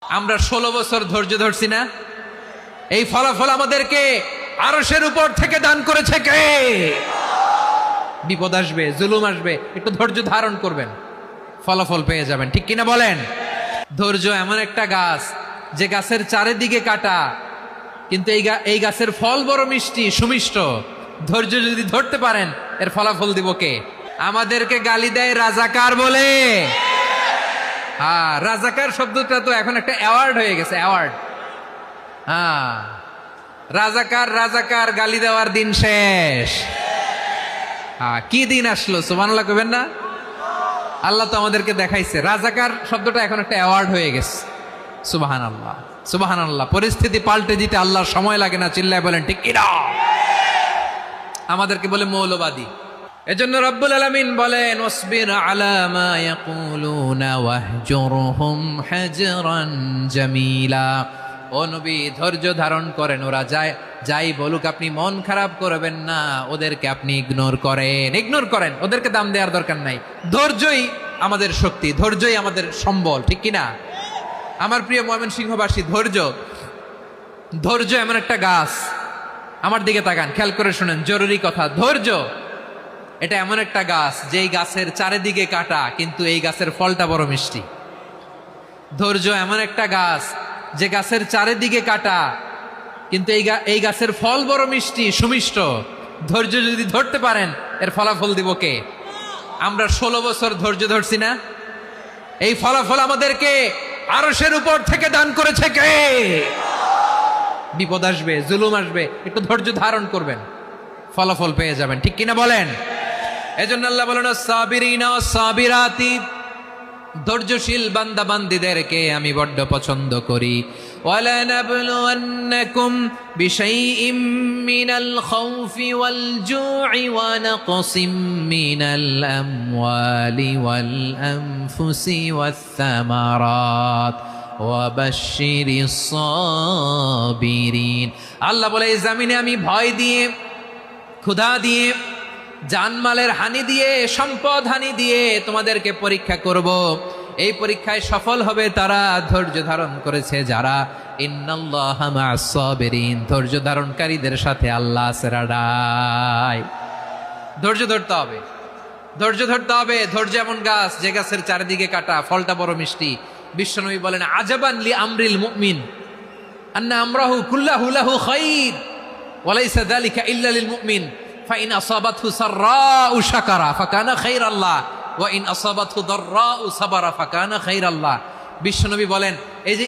আমরা 16 বছর ধৈর্য ধরছি না, এই ফলাফল আমাদেরকে আরশের উপর থেকে দান করেছে কে? বিপদ আসবে, জুলুম আসবে, একটু ধৈর্য ধারণ করবেন, ফলাফল পেয়ে যাবেন। ঠিক কিনা বলেন? ধৈর্য এমন একটা গাছ যে গাছের চারিদিকে কাটা, কিন্তু এই গাছের ফল বড় মিষ্টি, সুমিষ্ট। ধৈর্য যদি ধরতে পারেন, এর ফলাফল দিব কে? আমাদেরকে গালি দেয় রাজাকার বলে। হ্যাঁ, রাজাকার শব্দটা তো এখন একটা অ্যাওয়ার্ড হয়ে গেছে, অ্যাওয়ার্ড। হ্যাঁ, রাজাকার রাজাকার গালি দেওয়ার দিন শেষ। হ্যাঁ, কি দিন আসলো, সুবহানাল্লাহ কইবেন না? আল্লাহ তো আমাদেরকে দেখাইছে, রাজাকার শব্দটা এখন একটা অ্যাওয়ার্ড হয়ে গেছে। সুবহানাল্লাহ, সুবহানাল্লাহ। পরিস্থিতি পাল্টে দিতে আল্লাহর সময় লাগে না, চিল্লায় বলেন ঠিক কিনা? আমাদেরকে বলে মৌলবাদী। এজন্য রব্বুল আলামিন বলেন, ওয়াসবির আলা মা ইয়াকুলুনা ওয়াহজুরহুম হাজরান জামিলা। ও নবী, ধৈর্য ধারণ করেন, ওরা যাই বলুক আপনি মন খারাপ করবেন না, ওদেরকে আপনি ইগনোর করেন, ওদেরকে দাম দেওয়ার দরকার নাই। ধৈর্যই আমাদের শক্তি, ধৈর্যই আমাদের সম্বল। ঠিক কিনা? আমার প্রিয় ময়মনসিংহবাসী, ধৈর্য এমন একটা গাছ। আমার দিকে তাকান, খেয়াল করে শুনেন, জরুরি কথা। ধৈর্য এটা এমন একটা গাছ যেই গাছের চারিদিকে কাটা, কিন্তু এই গাছের ফলটা বড় মিষ্টি। ধৈর্য এমন একটা গাছ যে গাছের চারিদিকে কাটা, কিন্তু এই গাছের ফল বড় মিষ্টি, সুমিষ্ট। ধৈর্য যদি ধরতে পারেন, এর ফলাফল দিব কে? আমরা 16 বছর ধৈর্য ধরছি না, এই ফলাফল আমাদেরকে আরশের উপর থেকে দান করেছে কে? বিপদ আসবে, জুলুম আসবে, একটু ধৈর্য ধারণ করবেন, ফলাফল পেয়ে যাবেন। ঠিক কিনা বলেন? এজন্য আল্লাহ বলেন, সাবিরিনা সাবিরাতি, ধৈর্যশীল বান্দা বান্দীদেরকে আমি বড্ড পছন্দ করি। ওয়ালা নাবলুওয়ান্নাকুম বিশাইইম মিনাল খাউফি ওয়াল জু'i ওয়া নাকসিম মিনাল আমওয়ালি ওয়াল আনফুসি ওয়াস সামারাত ওয়া বাশশিরিস সাবিরিন। আল্লাহ বলে, এই জমিনে আমি ভয় দিয়ে, ক্ষুধা দিয়ে, জানমালের হানি দিয়ে, সম্পদ হানি দিয়ে তোমাদেরকে পরীক্ষা করব। এই পরীক্ষায় সফল হবে তারা, ধৈর্য ধারণ করেছে যারা। ইন্নাল্লাহা মা'আস সাবিরিন, ধৈর্য ধারণকারীদের সাথে আল্লাহ আছে রাডাই। ধৈর্য ধরতে হবে, ধৈর্য ধরতে হবে। ধৈর্য এমন গাছ যে গাছের চারিদিকে কাটা, ফলটা বড় মিষ্টি। বিশ্বনবী বলেন, আজাবান লি আমরিল মুমিন আন্না আমরাহু কুল্লাহু লাহু খাইর ওয়া লাইসা যালিকা ইল্লা লিল মুমিন ফাইন আসাবাতহু সাররাউ শাকারা ফাকানা খাইরাল্লাহ ওয়া ইন আসাবাতহু দাররাউ সাবারা ফাকানা খাইরাল্লাহ। বিশ্বনবী বলেন, এই যে